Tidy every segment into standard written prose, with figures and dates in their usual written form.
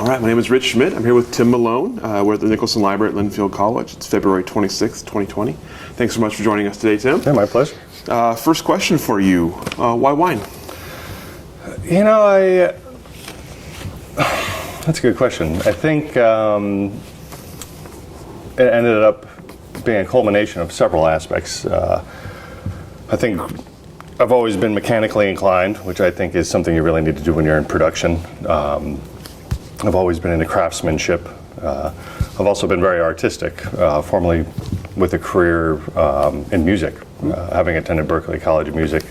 right, my name is Rich Schmidt. I'm here with Tim Malone. We're at the Nicholson Library at Linfield College. It's February 26th, 2020. Thanks so much for joining us today, Tim. Yeah, my pleasure. First question for you, why wine? You know, that's a good question. I think it ended up being a culmination of several aspects. I think I've always been mechanically inclined, which I think is something you really need to do when you're in production. I've always been into craftsmanship. I've also been very artistic, formerly with a career in music, having attended Berklee College of Music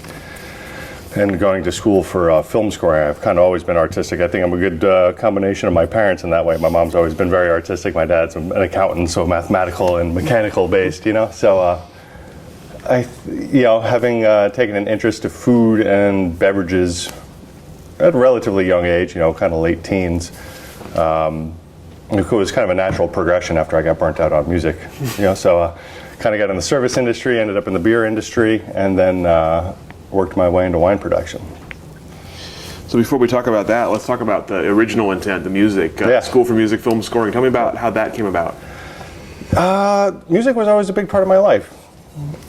and going to school for film scoring. I've kind of always been artistic. I think I'm a good combination of my parents in that way. My mom's always been very artistic. My dad's an accountant, so mathematical and mechanical based, you know. So having taken an interest to food and beverages at a relatively young age, you know, kind of late teens, it was kind of a natural progression after I got burnt out on music, you know. So kind of got in the service industry, ended up in the beer industry, and then worked my way into wine production. So before we talk about that, let's talk about the original intent, the music. Yeah. School for Music, Film Scoring. Tell me about how that came about. Music was always a big part of my life.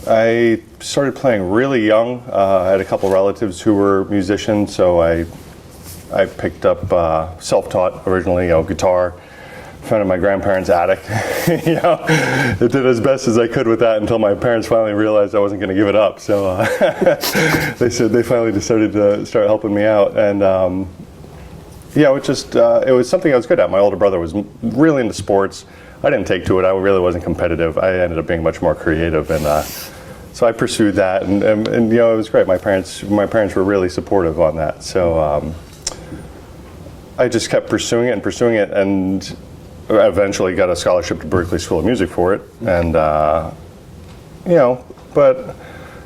I started playing really young. I had a couple relatives who were musicians, so I picked up self-taught originally, you know, guitar. Found in my grandparents' attic. You know, I did as best as I could with that until my parents finally realized I wasn't going to give it up. So they finally decided to start helping me out, and it was something I was good at. My older brother was really into sports. I didn't take to it. I really wasn't competitive. I ended up being much more creative, and so I pursued that, and you know, it was great. My parents were really supportive on that. So I just kept pursuing it, and eventually got a scholarship to Berklee School of Music for it. And you know, but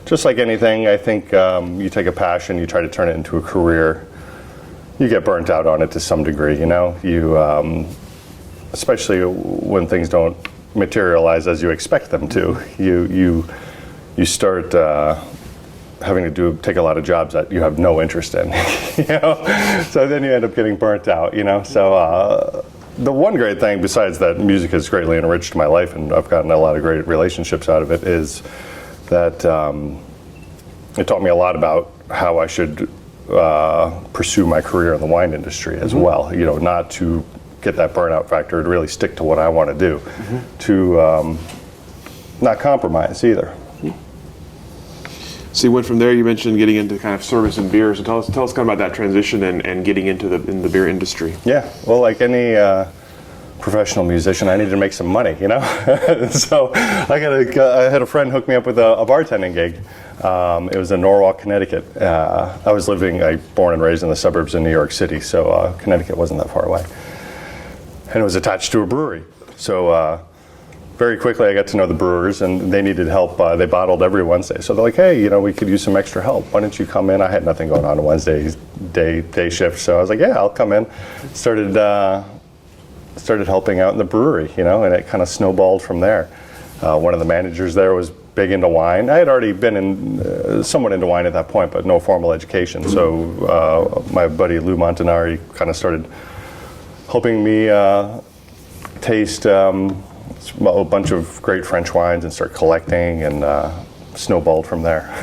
just like anything, I think you take a passion, you try to turn it into a career. You get burnt out on it to some degree. You know, you. Especially when things don't materialize as you expect them to, you start having to take a lot of jobs that you have no interest in, you know. So then you end up getting burnt out, you know. So the one great thing, besides that music has greatly enriched my life and I've gotten a lot of great relationships out of it, is that it taught me a lot about how I should pursue my career in the wine industry as well. You know, not to get that burnout factor, to really stick to what I want to do, to not compromise either. So you went from there. You mentioned getting into kind of service and beer. So tell us kind of about that transition and getting into the beer industry. Yeah, well, like any professional musician, I needed to make some money, you know. So I had a friend hook me up with a bartending gig. It was in Norwalk, Connecticut. I was born and raised in the suburbs of New York City, so Connecticut wasn't that far away. And it was attached to a brewery. So very quickly I got to know the brewers, and they needed help. They bottled every Wednesday. So they're like, hey, you know, we could use some extra help. Why don't you come in? I had nothing going on Wednesdays, day shift. So I was like, yeah, I'll come in. Started helping out in the brewery, you know, and it kind of snowballed from there. One of the managers there was big into wine. I had already been somewhat into wine at that point, but no formal education. So my buddy Lou Montanari kind of started helping me taste a bunch of great French wines and start collecting, and snowballed from there.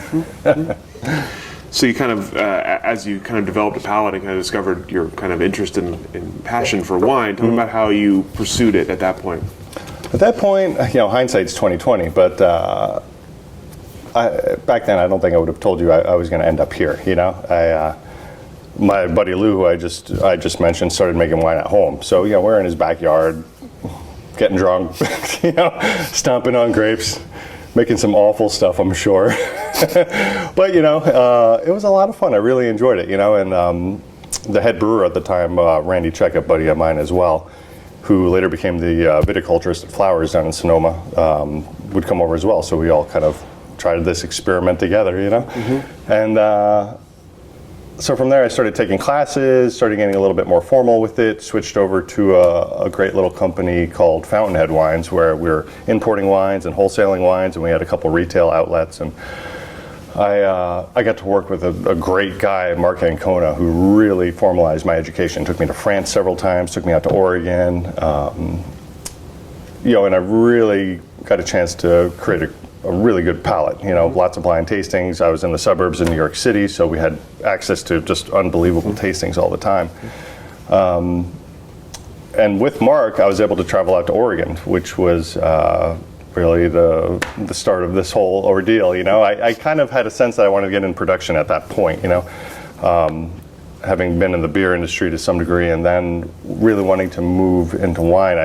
So you kind of, as you kind of developed a palate and kind of discovered your kind of interest and passion for wine, tell me about how you pursued it at that point. At that point, you know, hindsight's 20/20, but back then I don't think I would have told you I was going to end up here. You know, my buddy Lou, who I just mentioned, started making wine at home. So, you know, we're in his backyard, getting drunk, you know, stomping on grapes, making some awful stuff, I'm sure. But, you know, it was a lot of fun. I really enjoyed it, you know. And the head brewer at the time, Randy Check, a buddy of mine as well, who later became the viticulturist at Flowers down in Sonoma, would come over as well. So we all kind of tried this experiment together, you know. And so from there I started taking classes, started getting a little bit more formal with it, switched over to a great little company called Fountainhead Wines, where we were importing wines and wholesaling wines, and we had a couple retail outlets. And I got to work with a great guy, Mark Ancona, who really formalized my education. Took me to France several times, took me out to Oregon, and I really got a chance to create a really good palate. Lots of blind tastings. I was in the suburbs of New York City, so we had access to just unbelievable tastings all the time. And with Mark, I was able to travel out to Oregon, which was really the start of this whole ordeal. I kind of had a sense that I wanted to get in production at that point. Having been in the beer industry to some degree, and then really wanting to move into wine.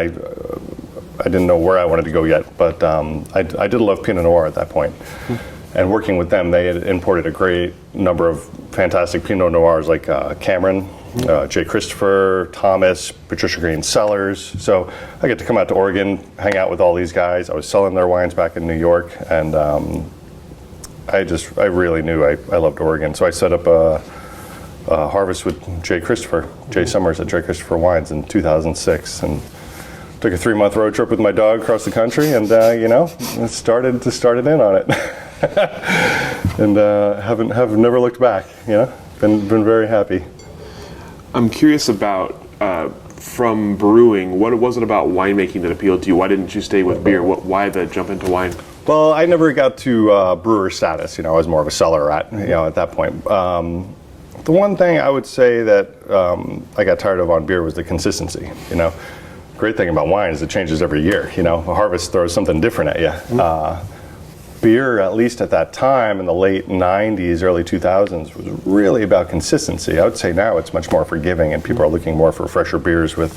I didn't know where I wanted to go yet, but I did love Pinot Noir at that point. And working with them, they had imported a great number of fantastic Pinot Noirs like Cameron, J. Christopher, Thomas, Patricia Green Cellars. So I get to come out to Oregon, hang out with all these guys. I was selling their wines back in New York, and I really knew I loved Oregon. So I set up a harvest with J. Christopher, Jay Summers at J. Christopher Wines in 2006, and took a 3-month road trip with my dog across the country, and started in on it. And have never looked back. Been very happy. I'm curious about from brewing. What was it about winemaking that appealed to you? Why didn't you stay with beer? Why the jump into wine? Well, I never got to brewer status. I was more of a cellar rat. At that point. The one thing I would say that I got tired of on beer was the consistency. Great thing about wine is it changes every year. A harvest throws something different at you. Beer, at least at that time in the late 90s, early 2000s, was really about consistency. I would say now it's much more forgiving, and people are looking more for fresher beers with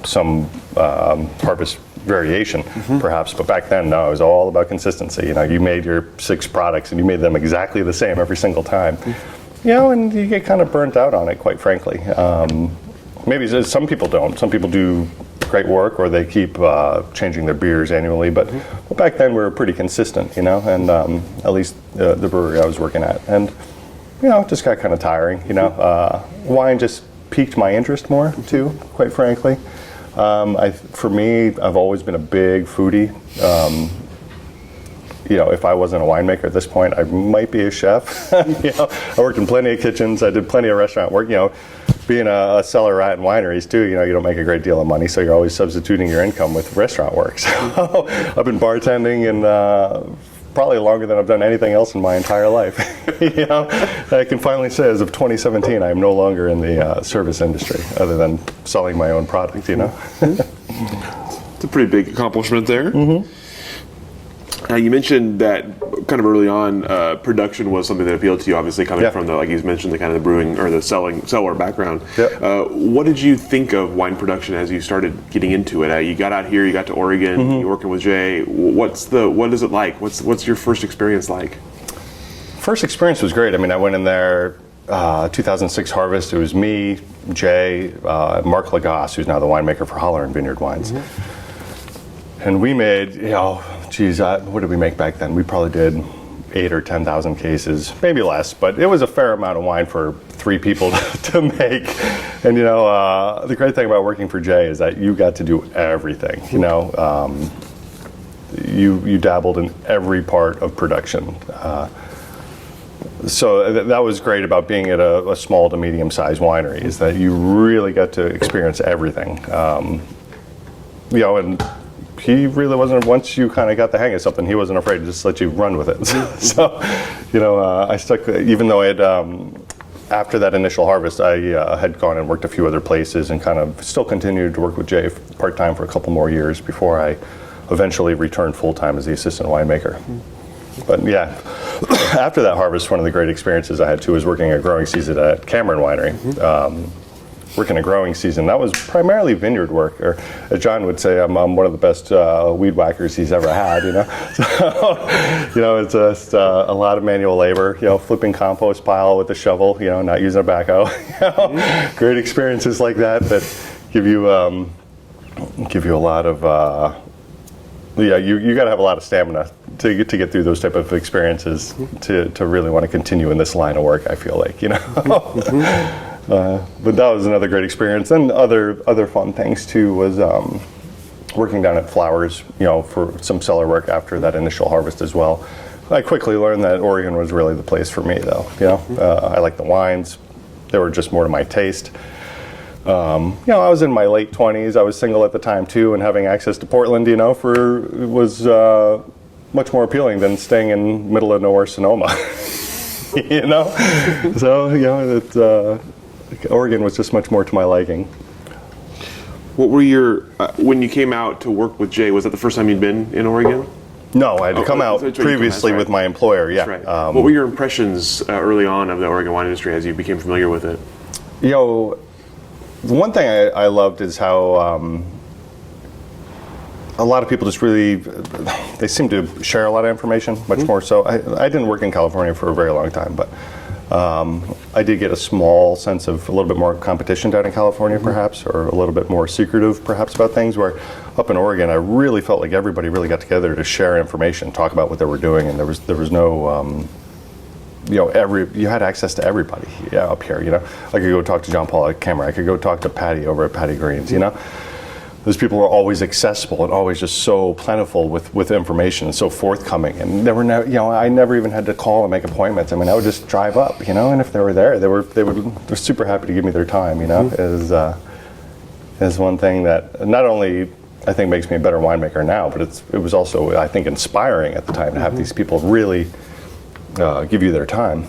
some harvest variation, perhaps. But back then, no, it was all about consistency. You made your 6 products, and you made them exactly the same every single time. And you get kind of burnt out on it, quite frankly. Maybe some people don't. Some people do great work, or they keep changing their beers annually. But back then we were pretty consistent, and at least the brewery I was working at, and it just got kind of tiring. Wine just piqued my interest more too, quite frankly. For me, I've always been a big foodie. If I wasn't a winemaker at this point, I might be a chef. I worked in plenty of kitchens. I did plenty of restaurant work. Being a cellar rat in wineries too, you don't make a great deal of money, so you're always substituting your income with restaurant work. So I've been bartending and probably longer than I've done anything else in my entire life. I can finally say, as of 2017, I am no longer in the service industry, other than selling my own product. It's a pretty big accomplishment there. You mentioned that kind of early on, production was something that appealed to you, obviously coming from the, like you mentioned, the kind of the brewing or the cellar background. What did you think of wine production as you started getting into it? You got out here, you got to Oregon, you're working with Jay. What is it like? What's your first experience like? First experience was great. I went in there 2006 harvest. It was me, Jay, Mark Lagasse, who's now the winemaker for Holler and Vineyard Wines. And we made, what did we make back then? We probably did 8,000 or 10,000 cases, maybe less, but it was a fair amount of wine for 3 people to make. And the great thing about working for Jay is that you got to do everything. You dabbled in every part of production. So that was great about being at a small to medium-sized winery, is that you really got to experience everything. And he really wasn't, once you kind of got the hang of something, he wasn't afraid to just let you run with it. So, I stuck, even though I had, after that initial harvest, I had gone and worked a few other places and kind of still continued to work with Jay part-time for a couple more years before I eventually returned full-time as the assistant winemaker. But yeah, after that harvest, one of the great experiences I had too was working a growing season at Cameron Winery. Working a growing season, that was primarily vineyard work, or as John would say, I'm one of the best weed whackers he's ever had. So, it's just a lot of manual labor. Flipping compost pile with a shovel. Not using a backhoe. Great experiences like that give you a lot of. You got to have a lot of stamina to get through those type of experiences to really want to continue in this line of work. I feel like But that was another great experience. And other fun things too was working down at Flowers, for some cellar work after that initial harvest as well. I quickly learned that Oregon was really the place for me, though. I like the wines; they were just more to my taste. I was in my late 20s. I was single at the time too, and having access to Portland, was much more appealing than staying in middle of nowhere Sonoma. So Oregon was just much more to my liking. What were your when you came out to work with Jay? Was that the first time you'd been in Oregon? No, I had come out previously with my employer. Yeah. That's right. What were your impressions early on of the Oregon wine industry as you became familiar with it? The one thing I loved is how a lot of people just really, they seem to share a lot of information, much more so. I didn't work in California for a very long time, but I did get a small sense of a little bit more competition down in California, perhaps, or a little bit more secretive, perhaps, about things, where up in Oregon, I really felt like everybody really got together to share information, talk about what they were doing, and there was no... you had access to everybody up here. I could go talk to John Paul at Camera. I could go talk to Patty over at Patty Green's. Those people were always accessible and always just so plentiful with information and so forthcoming. And there were I never even had to call and make appointments. I mean, I would just drive up, and if they were there, they're super happy to give me their time. Is one thing that not only I think makes me a better winemaker now, but it was also, I think, inspiring at the time to have these people really give you their time.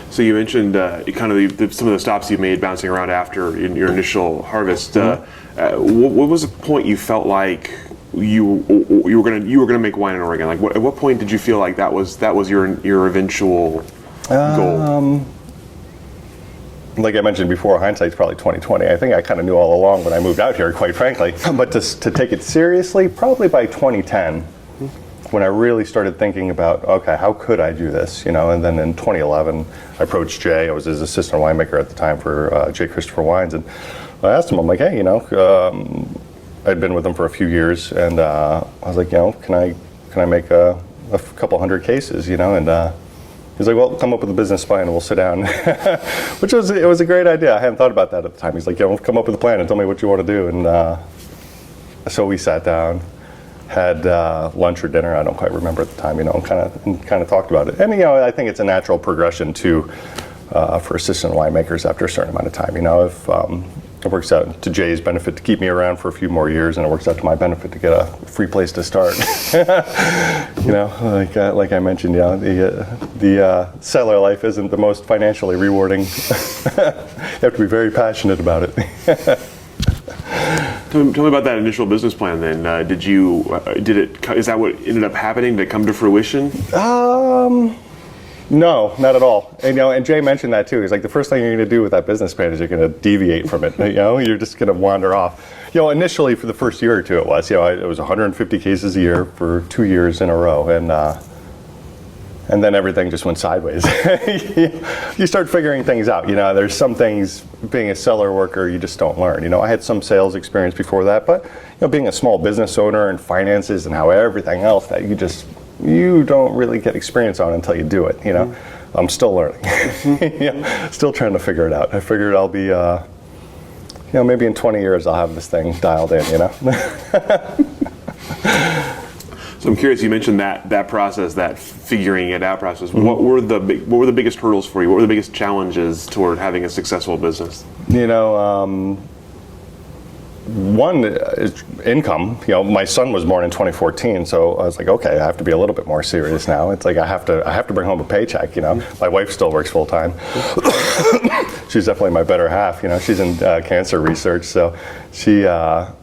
So you mentioned kind of some of the stops you made bouncing around after in your initial harvest. What was the point you felt like you were gonna make wine in Oregon? Like, at what point did you feel like that was your eventual goal? Like I mentioned before, hindsight's probably 20/20. I think I kind of knew all along when I moved out here, quite frankly. But to take it seriously, probably by 2010. When I really started thinking about, okay, how could I do this? And then in 2011, I approached Jay. I was his assistant winemaker at the time for J. Christopher Wines, and I asked him, I'm like, hey, I'd been with him for a few years, and I was like, can I make a couple hundred cases? And he's like, well, come up with a business plan and we'll sit down. It was a great idea. I hadn't thought about that at the time. He's like, come up with a plan and tell me what you want to do. And so we sat down. Had lunch or dinner, I don't quite remember at the time, and kind of talked about it. And I think it's a natural progression for assistant winemakers after a certain amount of time. If it works out to Jay's benefit to keep me around for a few more years, and it works out to my benefit to get a free place to start. Like I mentioned, the cellar life isn't the most financially rewarding. You have to be very passionate about it. Tell me about that initial business plan. Then, is that what ended up happening? Did it come to fruition? No, not at all. And Jay mentioned that too. He's like, the first thing you're going to do with that business plan is you're going to deviate from it. You're just going to wander off. Initially for the first year or two, it was 150 cases a year for 2 years in a row, and then everything just went sideways. You start figuring things out. There's some things, being a cellar worker, you just don't learn. I had some sales experience before that, but being a small business owner and finances and how everything else that you don't really get experience on until you do it. I'm still learning. Still trying to figure it out. I figured I'll be, maybe in 20 years I'll have this thing dialed in. So I'm curious. You mentioned that process, that figuring it out process. What were the biggest hurdles for you? What were the biggest challenges toward having a successful business? One is income. My son was born in 2014, so I was like, okay, I have to be a little bit more serious now. It's like I have to bring home a paycheck. My wife still works full time. She's definitely my better half. She's in cancer research, so she's a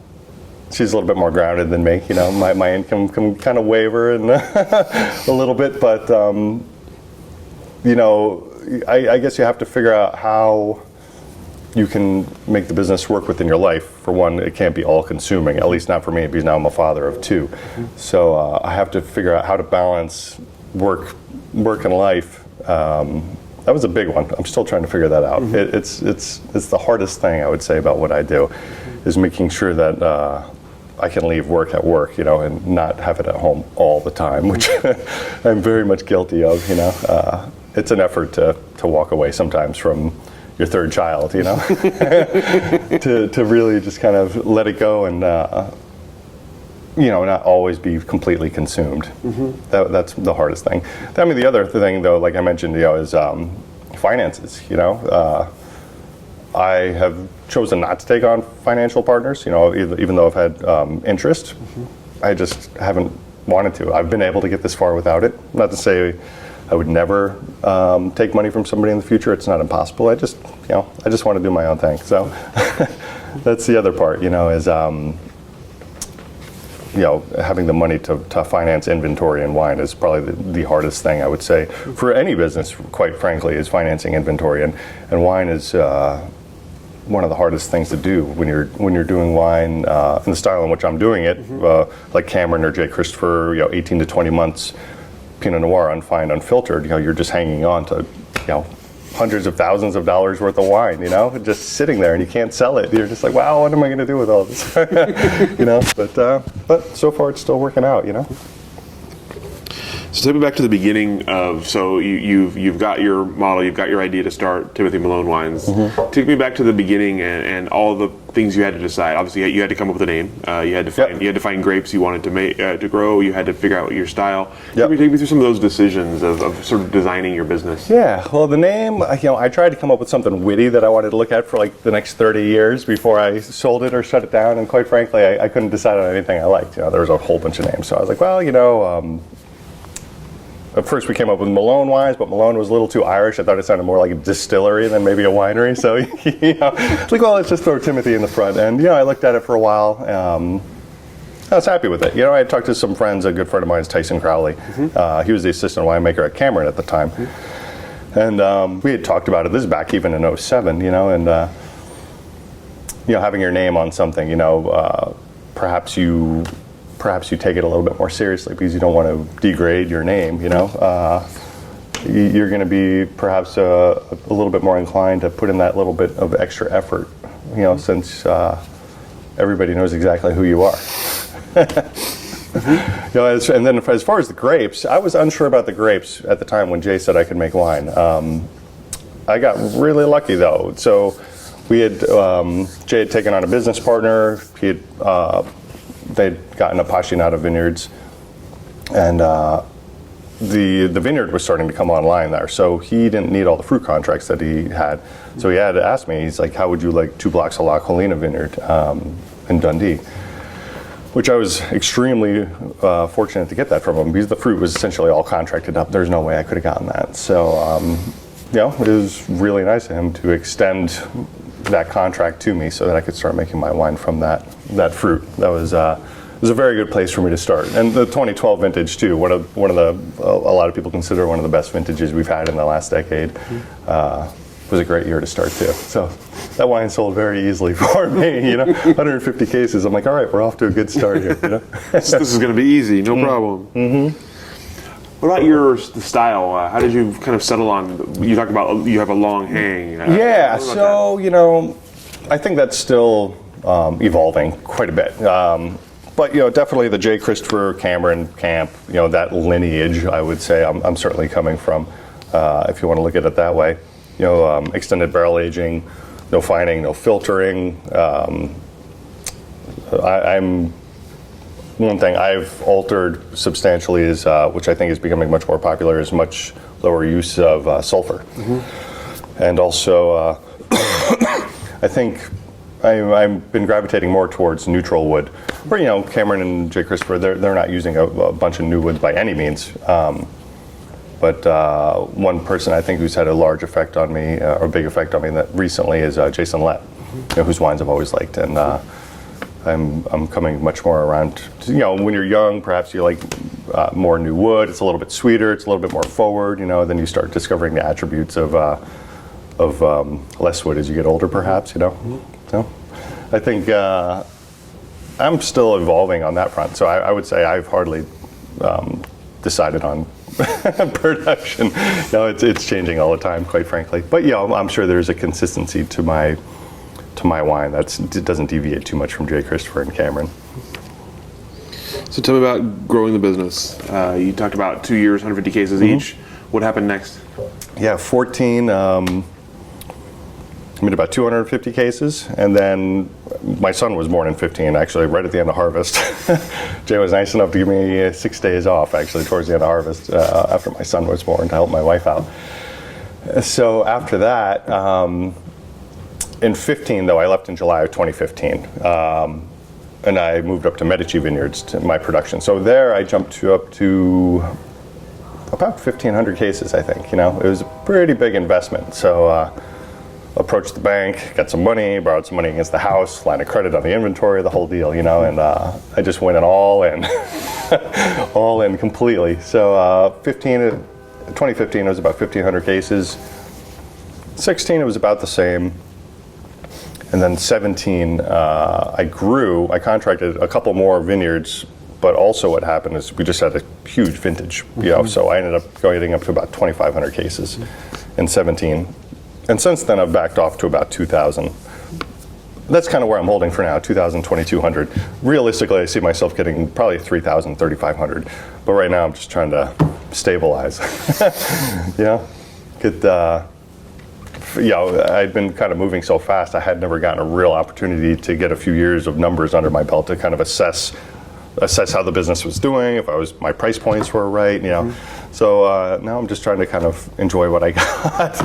little bit more grounded than me. My income can kind of waver and a little bit, but I guess you have to figure out how you can make the business work within your life. For one, it can't be all-consuming, at least not for me, because now I'm a father of two. So I have to figure out how to balance work and life. That was a big one. I'm still trying to figure that out. It's the hardest thing, I would say, about what I do, is making sure that I can leave work at work, and not have it at home all the time, which I'm very much guilty of. It's an effort to walk away sometimes from your third child, to really just kind of let it go and not always be completely consumed. That's the hardest thing. I mean, the other thing, though, like I mentioned, is finances. I have chosen not to take on financial partners. Even though I've had interest, I just haven't wanted to. I've been able to get this far without it. Not to say I would never take money from somebody in the future. It's not impossible. I just want to do my own thing. So that's the other part. Is having the money to finance inventory and wine is probably the hardest thing, I would say, for any business, quite frankly, is financing inventory. And wine is one of the hardest things to do when you're doing wine in the style in which I'm doing it, like Cameron or J. Christopher, 18 to 20 months, Pinot Noir, unfined, unfiltered. You're just hanging on to, hundreds of thousands of dollars worth of wine, just sitting there, and you can't sell it. You're just like, wow, what am I going to do with all this? But so far it's still working out. So take me back to the beginning of, so you've got your model, you've got your idea to start Timothy Malone Wines. Take me back to the beginning and all the things you had to decide. Obviously, you had to come up with a name. You had to find grapes you wanted to make to grow. You had to figure out your style. Take me through some of those decisions of sort of designing your business. Yeah, well, the name, I tried to come up with something witty that I wanted to look at for like the next 30 years before I sold it or shut it down. And quite frankly, I couldn't decide on anything I liked. There was a whole bunch of names. So I was like, well, at first we came up with Malone Wines, but Malone was a little too Irish. I thought it sounded more like a distillery than maybe a winery. So, it's like, well, let's just throw Timothy in the front. And, I looked at it for a while. I was happy with it. I had talked to some friends. A good friend of mine is Tyson Crowley. He was the assistant winemaker at Cameron at the time. And we had talked about it. This is back even in 07, and, having your name on something, perhaps you take it a little bit more seriously because you don't want to degrade your name, You're going to be perhaps a little bit more inclined to put in that little bit of extra effort, since everybody knows exactly who you are. And then as far as the grapes, I was unsure about the grapes at the time when Jay said I could make wine. I got really lucky, though. So we had, Jay had taken on a business partner. They'd gotten a Paginata vineyards, and the vineyard was starting to come online there. So he didn't need all the fruit contracts that he had. So he had to ask me, he's like, how would you like 2 blocks of La Colina vineyard in Dundee? Which I was extremely fortunate to get that from him because the fruit was essentially all contracted up. There's no way I could have gotten that. So, it was really nice of him to extend that contract to me so that I could start making my wine from that fruit. That was it was a very good place for me to start. And the 2012 vintage too, one of the a lot of people consider one of the best vintages we've had in the last decade. Was a great year to start too. So that wine sold very easily for me. 150 cases. I'm like, all right, we're off to a good start here. This is going to be easy, no problem. What about the style? How did you kind of settle on? You talked about you have a long hang. So I think that's still evolving quite a bit. But definitely the J. Christopher, Cameron camp, that lineage, I would say I'm certainly coming from, if you want to look at it that way. Extended barrel aging, no fining, no filtering. I'm one thing I've altered substantially is, which I think is becoming much more popular, is much lower use of sulfur. And also, I think I've been gravitating more towards neutral wood. Where, Cameron and J. Christopher, they're not using a bunch of new woods by any means. But one person I think who's had a large effect on me, or a big effect on me that recently is Jason Lett, whose wines I've always liked. And I'm coming much more around, when you're young, perhaps you like more new wood. It's a little bit sweeter, it's a little bit more forward, then you start discovering the attributes of less wood as you get older, perhaps, So I think I'm still evolving on that front. So I would say I've hardly decided on production. It's changing all the time, quite frankly. But I'm sure there's a consistency to my wine it doesn't deviate too much from J. Christopher and Cameron. So tell me about growing the business. You talked about 2 years, 150 cases each. What happened next? Yeah, 14. made about 250 cases, and then my son was born in 15, actually, right at the end of harvest. Jay was nice enough to give me 6 days off, actually, towards the end of harvest, after my son was born, to help my wife out. So after that, in 15, though, I left in July of 2015, and I moved up to Medici Vineyards to my production. So there, I jumped up to about 1,500 cases, I think. You know, it was a pretty big investment. So. Approached the bank, got some money, borrowed some money against the house, line of credit on the inventory, the whole deal, you know, and I just went all in, all in completely. So 2015 it was about 1,500 cases. 16 it was about the same. And then 17 I contracted a couple more vineyards, but also what happened is we just had a huge vintage, you know, so I ended up getting up to about 2,500 cases in 17. And since then, I've backed off to about 2,000. That's kind of where I'm holding for now, 2,000, 2,200. Realistically, I see myself getting probably 3,000, 3,500. But right now, I'm just trying to stabilize. You know, I'd been kind of moving so fast, I had never gotten a real opportunity to get a few years of numbers under my belt to kind of assess how the business was doing, if my price points were right, you know. So now I'm just trying to kind of enjoy what I got.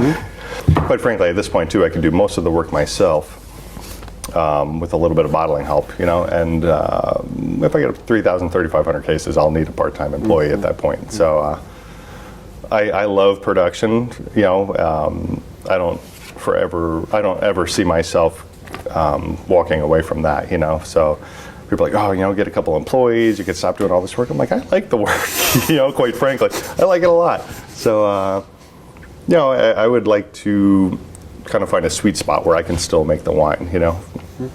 Quite frankly, at this point too, I can do most of the work myself with a little bit of bottling help, you know. And if I get 3,000, 3,500 cases, I'll need a part-time employee at that point. So I love production, you know. I don't ever see myself walking away from that, you know. So people are like, oh, you know, get a couple employees, you could stop doing all this work. I'm like, I like the work, you know, quite frankly. I like it a lot. So, you know, I would like to kind of find a sweet spot where I can still make the wine, you know. You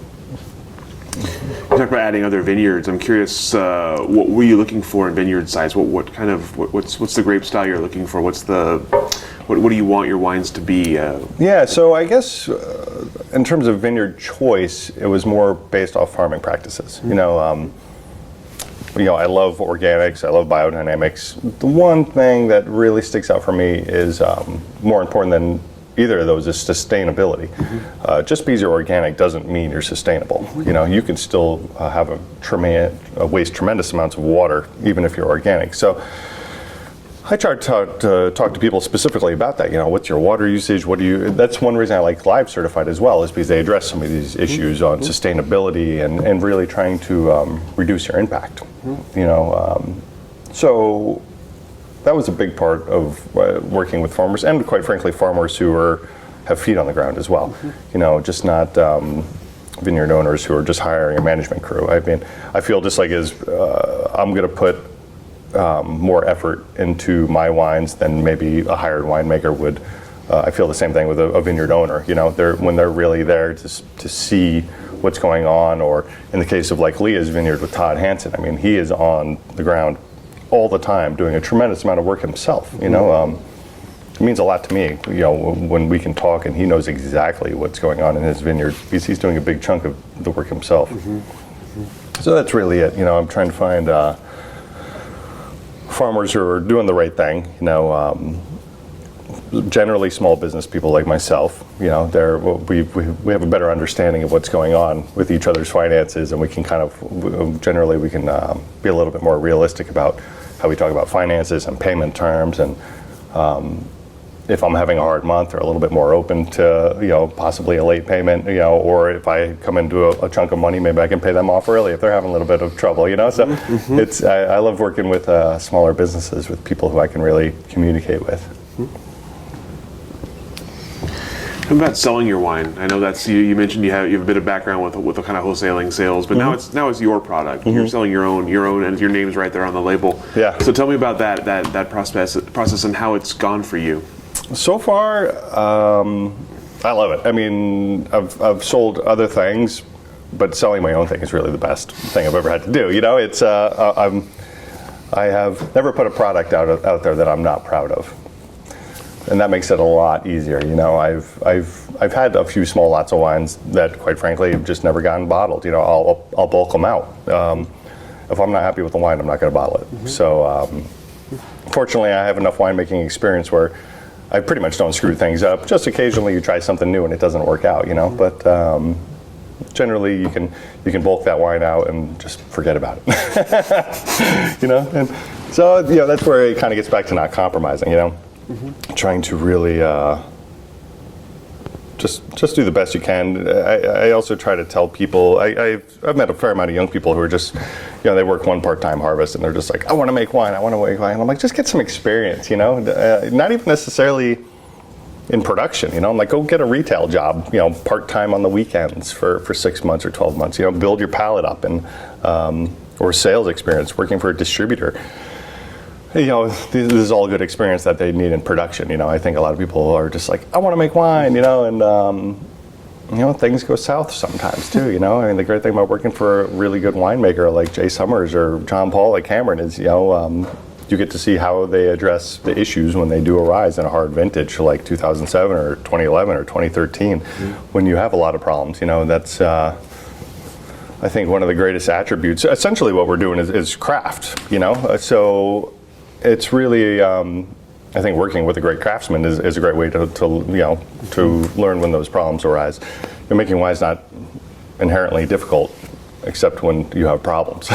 talked about adding other vineyards. I'm curious, what were you looking for in vineyard size? What's the grape style you're looking for? What do you want your wines to be? Yeah, so I guess in terms of vineyard choice, it was more based off farming practices. You know, I love organics, I love biodynamics. The one thing that really sticks out for me is more important than either of those is sustainability. Just because you're organic doesn't mean you're sustainable. You know, you can still waste tremendous amounts of water even if you're organic. So I try to talk to people specifically about that. You know, what's your water usage? That's one reason I like Live Certified as well, is because they address some of these issues on sustainability and really trying to reduce your impact. You know, so that was a big part of working with farmers, and quite frankly, farmers who have feet on the ground as well. You know, just not vineyard owners who are just hiring a management crew. I mean, I feel just like I'm going to put more effort into my wines than maybe a hired winemaker would. I feel the same thing with a vineyard owner. You know, when they're really there to see what's going on, or in the case of like Leah's vineyard with Todd Hansen, I mean, he is on the ground all the time doing a tremendous amount of work himself. You know, it means a lot to me, you know, when we can talk and he knows exactly what's going on in his vineyard, because he's doing a big chunk of the work himself. So that's really it. You know, I'm trying to find farmers who are doing the right thing, you know, generally small business people like myself. You know, we have a better understanding of what's going on with each other's finances, and we can kind of, generally we can be a little bit more realistic about how we talk about finances and payment terms, and if I'm having a hard month, they're a little bit more open to, you know, possibly a late payment, you know, or if I come into a chunk of money, maybe I can pay them off early if they're having a little bit of trouble, you know. So I love working with smaller businesses, with people who I can really communicate with. How about selling your wine? I know that's you mentioned you have a bit of background with the kind of wholesaling sales, but now it's your product. You're selling your own, and your name's right there on the label. Yeah. So tell me about that process and how it's gone for you. So far, I love it. I mean, I've sold other things, but selling my own thing is really the best thing I've ever had to do. You know, it's I have never put a product out there that I'm not proud of, and that makes it a lot easier. You know, I've had a few small lots of wines that, quite frankly, have just never gotten bottled. You know, I'll bulk them out. If I'm not happy with the wine, I'm not going to bottle it. So, fortunately, I have enough winemaking experience where I pretty much don't screw things up. Just occasionally you try something new and it doesn't work out, But generally you can bulk that wine out and just forget about it. And so that's where it kind of gets back to not compromising, trying to really just do the best you can. I also try to tell people, I've met a fair amount of young people who are just, they work one part-time harvest and they're just like, I want to make wine. And I'm like, just get some experience, not even necessarily in production, I'm like, go get a retail job, part-time on the weekends for 6 months or 12 months, build your palate up and, or sales experience working for a distributor. This is all good experience that they need in production. I think a lot of people are just like, I want to make wine, and things go south sometimes too. The great thing about working for a really good winemaker like Jay Summers or John Paul like Cameron is, you get to see how they address the issues when they do arise in a hard vintage like 2007 or 2011 or 2013, when you have a lot of problems. That's I think one of the greatest attributes. Essentially, what we're doing is craft. So. It's really, I think, working with a great craftsman is a great way to learn when those problems arise. Making wine is not inherently difficult, except when you have problems.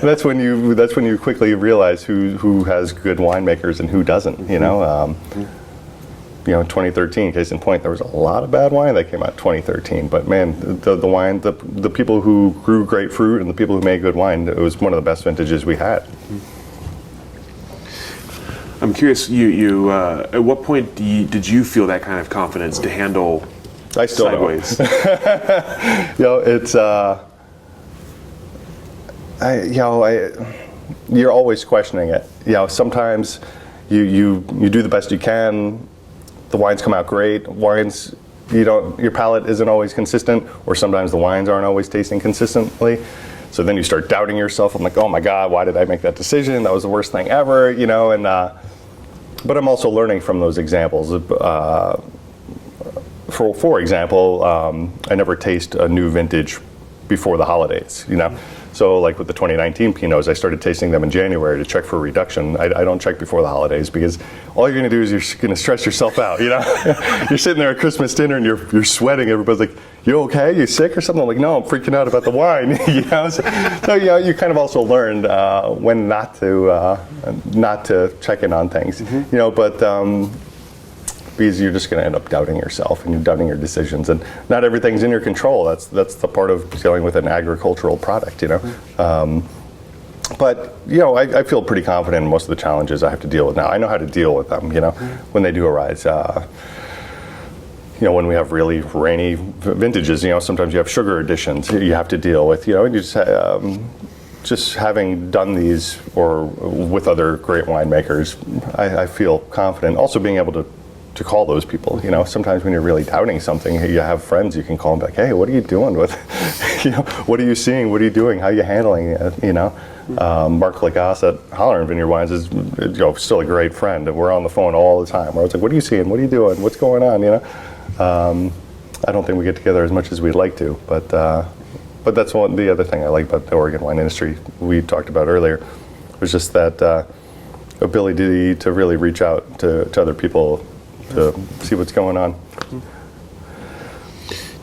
That's when you quickly realize who has good winemakers and who doesn't. 2013, case in point, there was a lot of bad wine that came out in 2013. But man, the wine, the people who grew great fruit and the people who made good wine, it was one of the best vintages we had. I'm curious, you at what point did you feel that kind of confidence to handle I still sideways? It's you're always questioning it. Sometimes you do the best you can. The wines come out great. Wines, your palate isn't always consistent, or sometimes the wines aren't always tasting consistently. So then you start doubting yourself. I'm like, oh my God, why did I make that decision? That was the worst thing ever, and. But I'm also learning from those examples. For example, I never taste a new vintage before the holidays, So like with the 2019 Pinots, I started tasting them in January to check for reduction. I don't check before the holidays because all you're going to do is you're going to stress yourself out, You're sitting there at Christmas dinner and you're sweating. Everybody's like, you okay? You sick or something? I'm like, no, I'm freaking out about the wine, So you kind of also learned when not to check in on things, but because you're just going to end up doubting yourself and you're doubting your decisions, and not everything's in your control. That's the part of dealing with an agricultural product, But I feel pretty confident in most of the challenges I have to deal with now. I know how to deal with them, when they do arise. When we have really rainy vintages, sometimes you have sugar additions you have to deal with, and you just having done these or with other great winemakers, I feel confident. Also being able to call those people, sometimes when you're really doubting something, you have friends you can call and be like, hey, what are you doing with, what are you seeing, what are you doing, how are you handling it, Mark Lagas at Holland Vineyard Wines is still a great friend, and we're on the phone all the time. Where it's like, what are you seeing, what are you doing, what's going on, I don't think we get together as much as we'd like to, but that's the other thing I like about the Oregon wine industry we talked about earlier, was just that ability to really reach out to other people to see what's going on.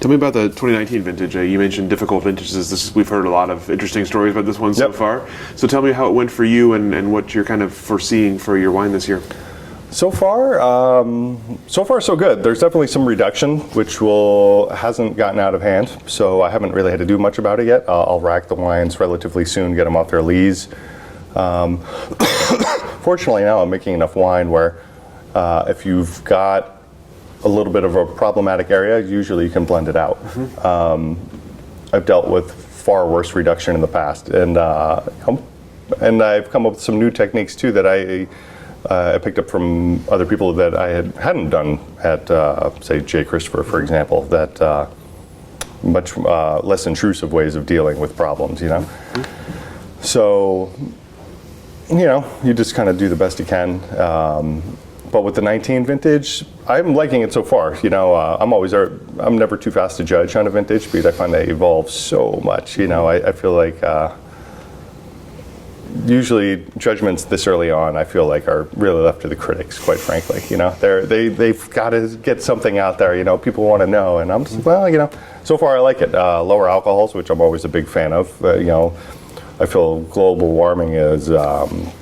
Tell me about the 2019 vintage. You mentioned difficult vintages. We've heard a lot of interesting stories about this one so far. So tell me how it went for you and what you're kind of foreseeing for your wine this year. So far, so good. There's definitely some reduction, which hasn't gotten out of hand. So I haven't really had to do much about it yet. I'll rack the wines relatively soon, get them off their lees. Fortunately, now I'm making enough wine where if you've got a little bit of a problematic area, usually you can blend it out. I've dealt with far worse reduction in the past, and I've come up with some new techniques too that I picked up from other people that I hadn't done at, say, J. Christopher, for example, that much less intrusive ways of dealing with problems, So, you just kind of do the best you can. But with the 19 vintage, I'm liking it so far. I'm never too fast to judge on a vintage because I find they evolve so much. I feel like usually judgments this early on, I feel like, are really left to the critics, quite frankly. They've got to get something out there. People want to know, and I'm just, well, so far I like it. Lower alcohols, which I'm always a big fan of. I feel global warming is going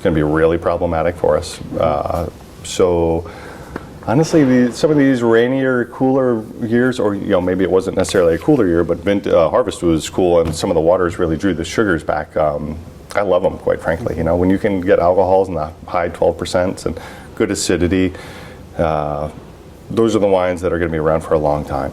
to be really problematic for us. So honestly, some of these rainier, cooler years, or maybe it wasn't necessarily a cooler year, but harvest was cool, and some of the waters really drew the sugars back. I love them, quite frankly. When you can get alcohols in the high 12% and good acidity, those are the wines that are going to be around for a long time.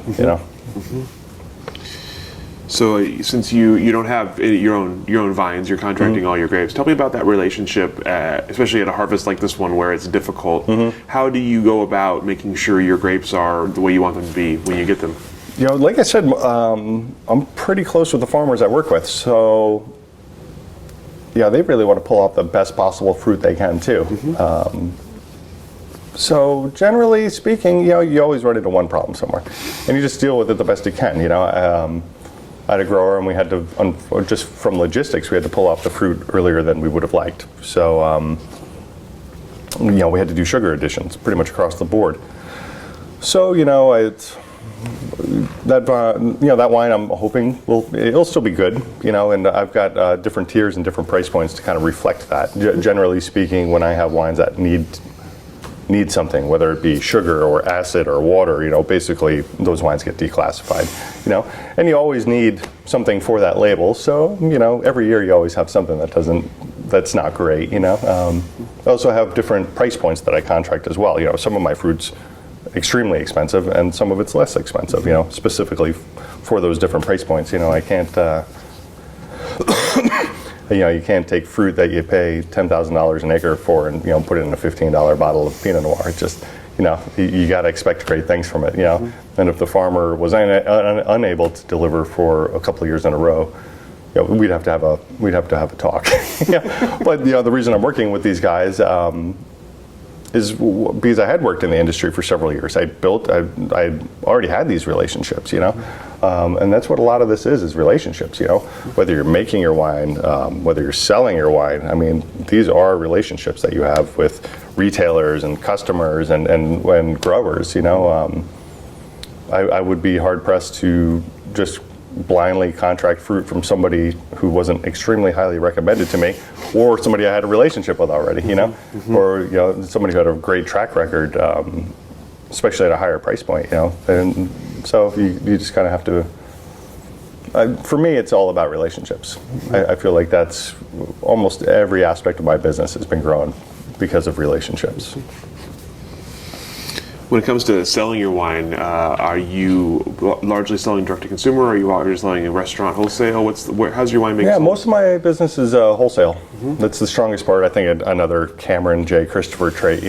So since you don't have your own vines, you're contracting all your grapes. Tell me about that relationship, especially at a harvest like this one where it's difficult. How do you go about making sure your grapes are the way you want them to be when you get them? Like I said, I'm pretty close with the farmers I work with, so they really want to pull off the best possible fruit they can too. So generally speaking, you always run into one problem somewhere, and you just deal with it the best you can. I had a grower, and we had to, just from logistics, we had to pull off the fruit earlier than we would have liked. So, we had to do sugar additions pretty much across the board. So, that wine I'm hoping it'll still be good, and I've got different tiers and different price points to kind of reflect that. Generally speaking, when I have wines that need something, whether it be sugar or acid or water, basically those wines get declassified, and you always need something for that label. So, every year you always have something that's not great, I also have different price points that I contract as well. Some of my fruit's extremely expensive and some of it's less expensive, specifically for those different price points. I can't, you can't take fruit that you pay $10,000 an acre for and put it in a $15 bottle of Pinot Noir. It just you got to expect great things from it. And if the farmer was unable to deliver for a couple of years in a row, we'd have to have a talk. But the reason I'm working with these guys is because I had worked in the industry for several years. I already had these relationships, and that's what a lot of this is relationships, whether you're making your wine, whether you're selling your wine. I mean, these are relationships that you have with retailers and customers and growers, I would be hard pressed to just blindly contract fruit from somebody who wasn't extremely highly recommended to me, or somebody I had a relationship with already, or somebody who had a great track record, especially at a higher price point, and so you just kind of have to. For me, it's all about relationships. I feel like that's almost every aspect of my business has been growing because of relationships. When it comes to selling your wine, are you largely selling direct to consumer, or are you largely selling in restaurant, wholesale? How's your wine making? Yeah, most of my business is wholesale. That's the strongest part. I think another Cameron J. Christopher trait,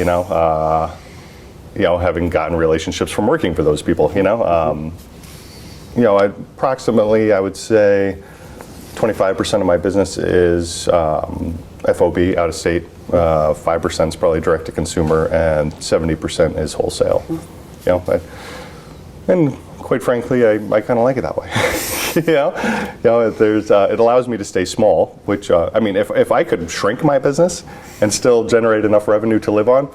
having gotten relationships from working for those people, approximately, I would say 25% of my business is FOB, out of state. 5% is probably direct to consumer, and 70% is wholesale. And quite frankly, I kind of like it that way. It allows me to stay small. Which if I could shrink my business and still generate enough revenue to live on,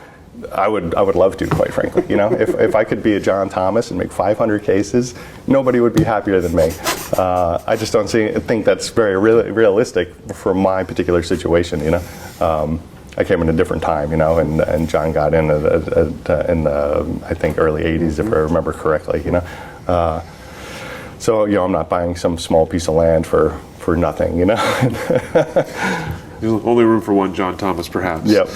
I would love to, quite frankly. If I could be a John Thomas and make 500 cases, nobody would be happier than me. I just don't think that's very realistic for my particular situation. I came in a different time, and John got in in the I think early '80s, if I remember correctly. So I'm not buying some small piece of land for nothing. There's only room for one John Thomas, perhaps. Yep.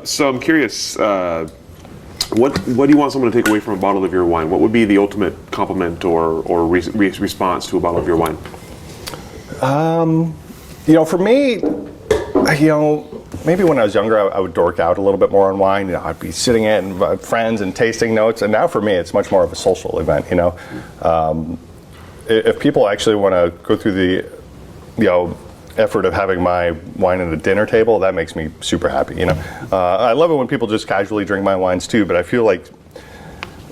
So I'm curious, what do you want someone to take away from a bottle of your wine? What would be the ultimate compliment or response to a bottle of your wine? For me, maybe when I was younger, I would dork out a little bit more on wine. I'd be sitting in with friends and tasting notes. And now for me, it's much more of a social event. If people actually want to go through the, effort of having my wine at a dinner table, that makes me super happy. I love it when people just casually drink my wines too. But I feel like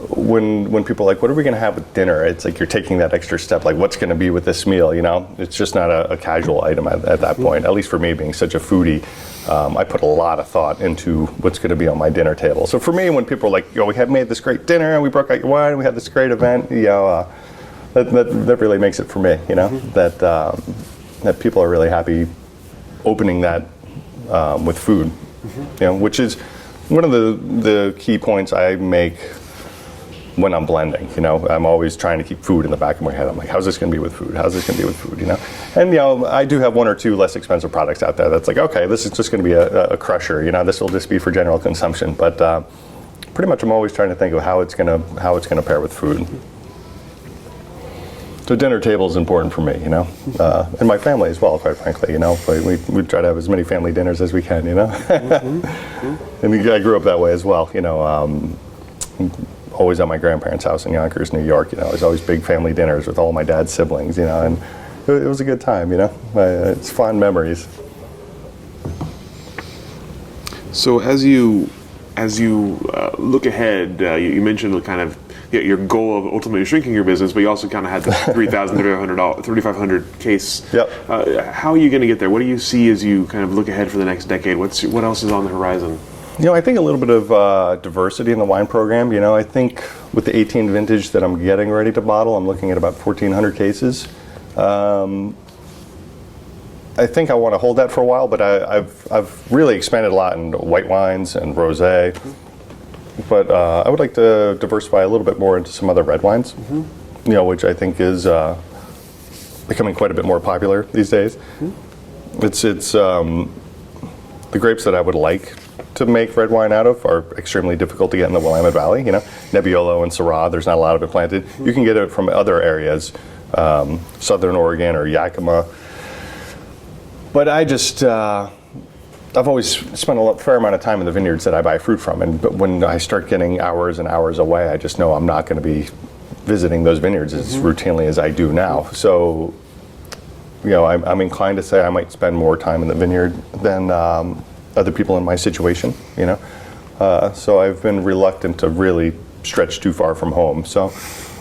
when people are like, what are we going to have with dinner? It's like you're taking that extra step, like what's going to be with this meal, you know? It's just not a casual item at that point, at least for me being such a foodie. I put a lot of thought into what's going to be on my dinner table. So for me, when people are like, we have made this great dinner and we broke out your wine and we had this great event, that really makes it for me, you know, that people are really happy opening that with food, you know, which is one of the key points I make when I'm blending. You know, I'm always trying to keep food in the back of my head. I'm like, how's this going to be with food? How's this going to be with food? You know, and you know, I do have one or two less expensive products out there. That's like, okay, this is just going to be a crusher. You know, this will just be for general consumption. But pretty much, I'm always trying to think of how it's going to pair with food. So dinner table is important for me, you know, and my family as well, quite frankly. You know, we try to have as many family dinners as we can. You know, and I grew up that way as well. You know. Always at my grandparents' house in Yonkers, New York. You know, there's always big family dinners with all my dad's siblings. You know, and it was a good time. You know, it's fond memories. So as you look ahead, you mentioned kind of your goal of ultimately shrinking your business, but you also kind of had the 3,500 case. Yep. How are you going to get there? What do you see as you kind of look ahead for the next decade? What else is on the horizon? You know, I think a little bit of diversity in the wine program. You know, I think with the 18 vintage that I'm getting ready to bottle, I'm looking at about 1,400 cases. I think I want to hold that for a while, but I've really expanded a lot in white wines and rosé. But I would like to diversify a little bit more into some other red wines, you know, which I think is becoming quite a bit more popular these days. It's the grapes that I would like to make red wine out of are extremely difficult to get in the Willamette Valley. You know, Nebbiolo and Syrah, there's not a lot of it planted. You can get it from other areas, Southern Oregon or Yakima. But I just, I've always spent a fair amount of time in the vineyards that I buy fruit from. But when I start getting hours and hours away, I just know I'm not going to be visiting those vineyards as routinely as I do now. So, you know, I'm inclined to say I might spend more time in the vineyard than other people in my situation, you know. So I've been reluctant to really stretch too far from home. So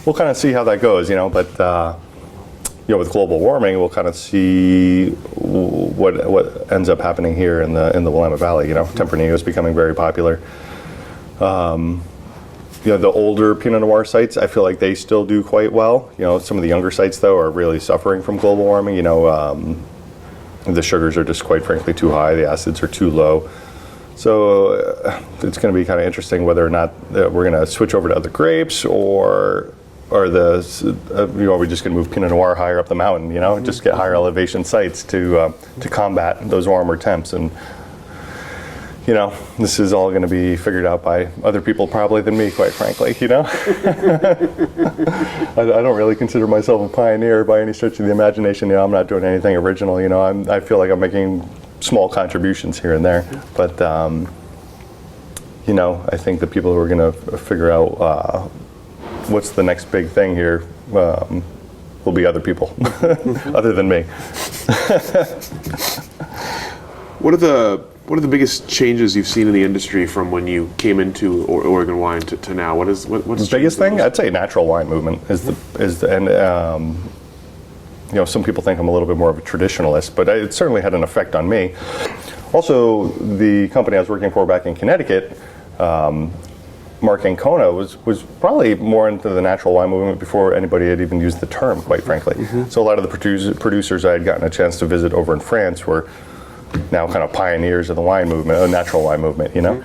we'll kind of see how that goes, you know. But you know, with global warming, we'll kind of see what ends up happening here in the Willamette Valley. You know, Tempranillo is becoming very popular. You know, the older Pinot Noir sites, I feel like they still do quite well. You know, some of the younger sites though are really suffering from global warming. You know. The sugars are just quite frankly too high, the acids are too low. So it's going to be kind of interesting whether or not we're going to switch over to other grapes or you know, are we just going to move Pinot Noir higher up the mountain, you know, just get higher elevation sites to combat those warmer temps. And, you know, this is all going to be figured out by other people probably than me, quite frankly, you know. I don't really consider myself a pioneer by any stretch of the imagination. You know, I'm not doing anything original. You know, I feel like I'm making small contributions here and there. But, you know, I think the people who are going to figure out what's the next big thing here will be other people, other than me. What are the biggest changes you've seen in the industry from when you came into Oregon wine to now? What's the biggest thing? I'd say natural wine movement and you know, some people think I'm a little bit more of a traditionalist, but it certainly had an effect on me. Also, the company I was working for back in Connecticut, Mark Ancona, was probably more into the natural wine movement before anybody had even used the term, quite frankly. So a lot of the producers I had gotten a chance to visit over in France were now kind of pioneers of the wine movement, the natural wine movement, you know.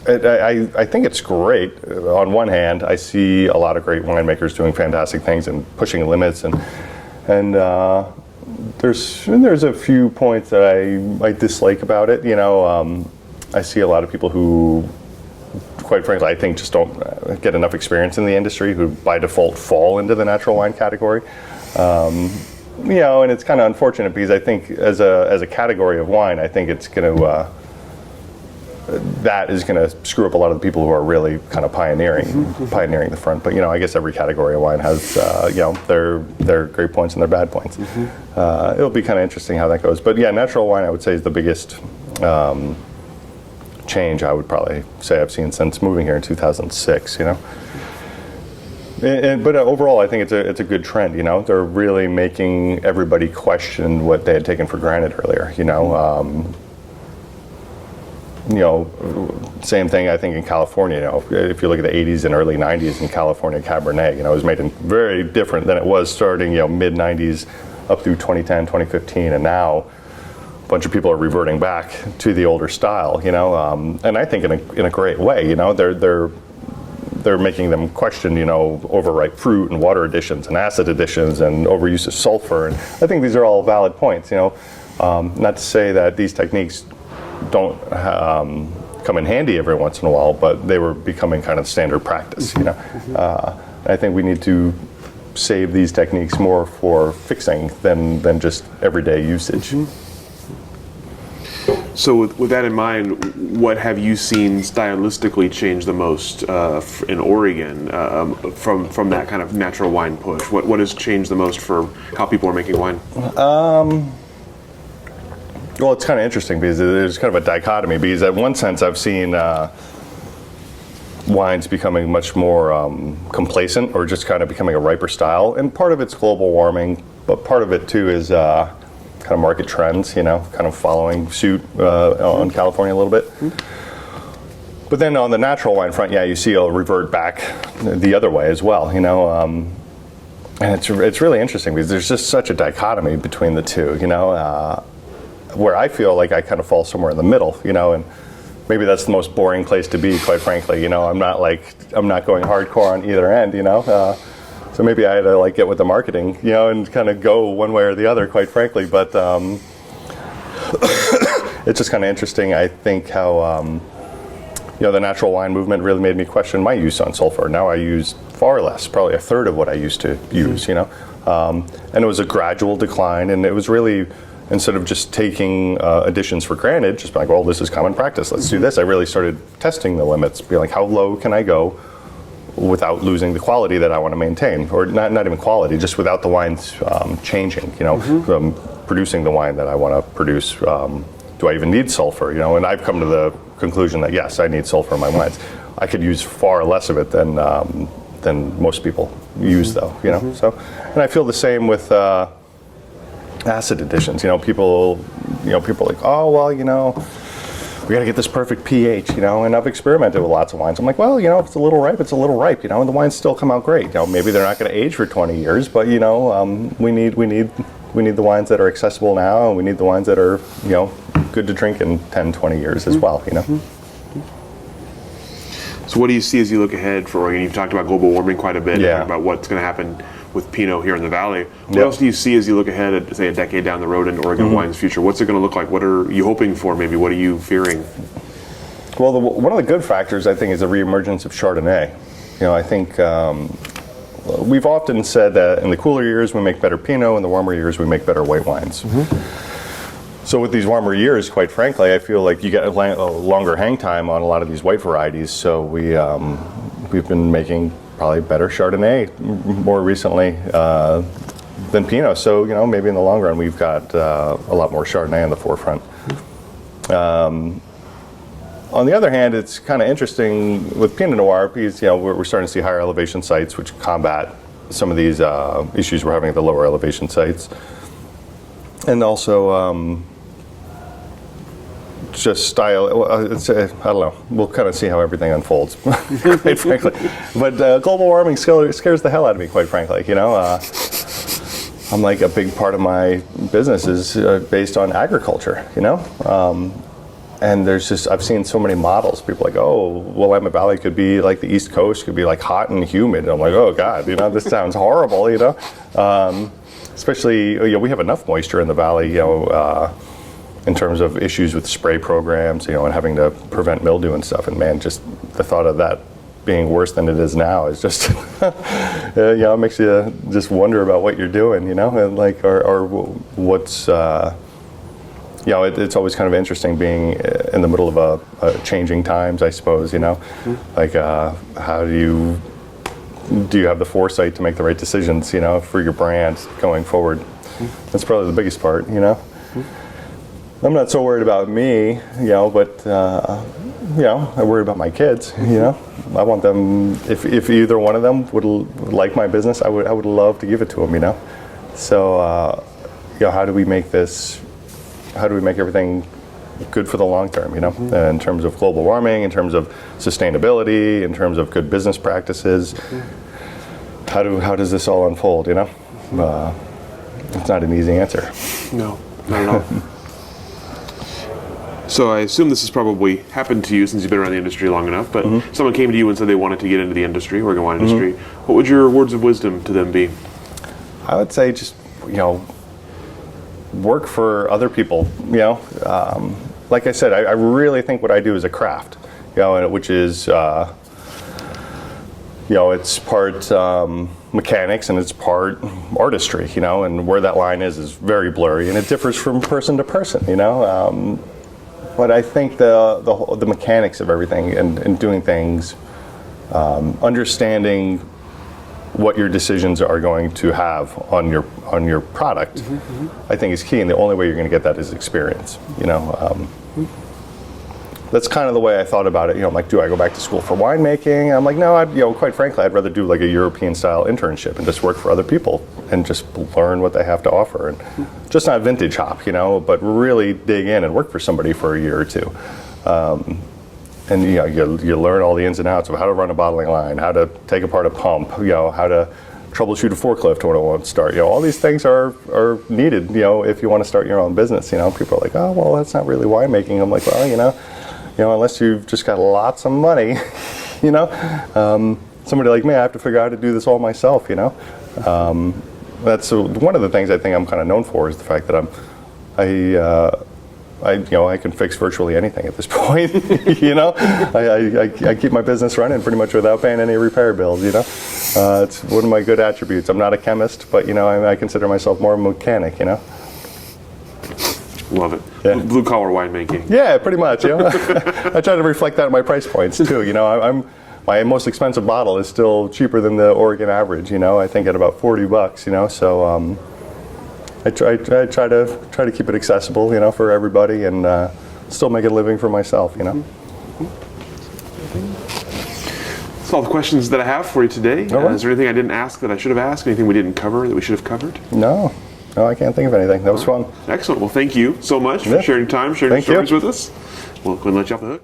I think it's great. On one hand, I see a lot of great winemakers doing fantastic things and pushing limits, and there's a few points that I dislike about it. You know, I see a lot of people who, quite frankly, I think just don't get enough experience in the industry, who by default fall into the natural wine category. You know, and it's kind of unfortunate because I think as a category of wine, I think it's going to that is going to screw up a lot of the people who are really kind of pioneering the front. But you know, I guess every category of wine has you know, their great points and their bad points. It'll be kind of interesting how that goes. But yeah, natural wine I would say is the biggest change I would probably say I've seen since moving here in 2006. But overall, I think it's a good trend. They're really making everybody question what they had taken for granted earlier. Same thing I think in California. If you look at the 80s and early 90s in California Cabernet, it was made in very different than it was starting mid 90s up through 2010, 2015, and now a bunch of people are reverting back to the older style. And I think in a great way. They're making them question, overripe fruit and water additions and acid additions and overuse of sulfur. And I think these are all valid points. Not to say that these techniques don't come in handy every once in a while, but they were becoming kind of standard practice. I think we need to save these techniques more for fixing than just everyday usage. So with that in mind, what have you seen stylistically change the most in Oregon from that kind of natural wine push? What has changed the most for how people are making wine? Well, it's kind of interesting because there's kind of a dichotomy, because in one sense I've seen wines becoming much more complacent, or just kind of becoming a riper style. And part of it's global warming, but part of it too is kind of market trends, kind of following suit on California a little bit. But then on the natural wine front, you see it'll revert back the other way as well, and it's really interesting because there's just such a dichotomy between the two, where I feel like I kind of fall somewhere in the middle, and maybe that's the most boring place to be, quite frankly. I'm not going hardcore on either end, So maybe I had to get with the marketing, and kind of go one way or the other, quite frankly. But it's just kind of interesting, I think, how the natural wine movement really made me question my use on sulfur. Now I use far less, probably a third of what I used to use, and it was a gradual decline, and it was really, instead of just taking additions for granted, just like, well, this is common practice, let's do this. I really started testing the limits, being like, how low can I go without losing the quality that I want to maintain, or not even quality, just without the wines changing, from producing the wine that I want to produce. Do I even need sulfur, And I've come to the conclusion that yes, I need sulfur in my wines. I could use far less of it than most people use, though, So, and I feel the same with acid additions. People are like, oh well, we got to get this perfect pH, and I've experimented with lots of wines. I'm like, well, if it's a little ripe, it's a little ripe, and the wines still come out great. Maybe they're not going to age for 20 years, but we need the wines that are accessible now, and we need the wines that are good to drink in 10, 20 years as well. So what do you see as you look ahead for Oregon? You've talked about global warming quite a bit, Yeah. about what's going to happen with Pinot here in the Valley. What else do you see as you look ahead at, say, a decade down the road in Oregon wine's future? What's it going to look like? What are you hoping for, maybe? What are you fearing? Well, one of the good factors, I think, is the reemergence of Chardonnay. I think we've often said that in the cooler years we make better Pinot, in the warmer years we make better white wines. So with these warmer years, quite frankly, I feel like you get a longer hang time on a lot of these white varieties. So we've been making probably better Chardonnay more recently than Pinot. So maybe in the long run we've got a lot more Chardonnay on the forefront. On the other hand, it's kind of interesting with Pinot Noir because we're starting to see higher elevation sites, which combat some of these issues we're having at the lower elevation sites, and also just style. I don't know. We'll kind of see how everything unfolds, quite frankly. But global warming scares the hell out of me, quite frankly. I'm like, a big part of my business is based on agriculture. And I've seen so many models. People are like, oh, Willamette Valley could be like the East Coast, could be like hot and humid. And I'm like, oh God, this sounds horrible. Especially, we have enough moisture in the valley, in terms of issues with spray programs, and having to prevent mildew and stuff. And man, just the thought of that being worse than it is now is just, it makes you just wonder about what you're doing, and like, or what's, it's always kind of interesting being in the middle of a changing times, I suppose, like, how do you have the foresight to make the right decisions, for your brand going forward? That's probably the biggest part, I'm not so worried about me, but I worry about my kids. I want them. If either one of them would like my business, I would love to give it to them. So how do we make this? How do we make everything good for the long term? In terms of global warming, in terms of sustainability, in terms of good business practices. How does this all unfold? It's not an easy answer. No, not at all. So I assume this has probably happened to you since you've been around the industry long enough, but someone came to you and said they wanted to get into the industry, Oregon wine industry. What would your words of wisdom to them be? I would say just, work for other people, Like I said, I really think what I do is a craft, which is, it's part mechanics and it's part artistry, and where that line is very blurry, and it differs from person to person, But I think the mechanics of everything and doing things, understanding what your decisions are going to have on your product, I think is key. And the only way you're going to get that is experience. That's kind of the way I thought about it. I'm like, do I go back to school for winemaking? I'm like, no. Quite frankly, I'd rather do like a European style internship and just work for other people and just learn what they have to offer, and just not vintage hop, but really dig in and work for somebody for a year or two. And you learn all the ins and outs of how to run a bottling line, how to take apart a pump, how to troubleshoot a forklift when it won't start. All these things are needed, if you want to start your own business. People are like, oh, well, that's not really winemaking. I'm like, well, unless you've just got lots of money, somebody like me, I have to figure out how to do this all myself. That's one of the things I think I'm kind of known for, is the fact that I can fix virtually anything at this point. I keep my business running pretty much without paying any repair bills. It's one of my good attributes. I'm not a chemist, but I consider myself more a mechanic. Love it. Yeah. Blue collar winemaking. Yeah, pretty much. I try to reflect that in my price points too. My most expensive bottle is still cheaper than the Oregon average. I think at about $40. So. I try to keep it accessible, for everybody, and still make a living for myself, That's all the questions that I have for you today. Right. Is there anything I didn't ask that I should have asked? Anything we didn't cover that we should have covered? No, I can't think of anything. That was fun. Excellent. Well, thank you so much for sharing time, sharing stories with us. We'll go and let you off the hook.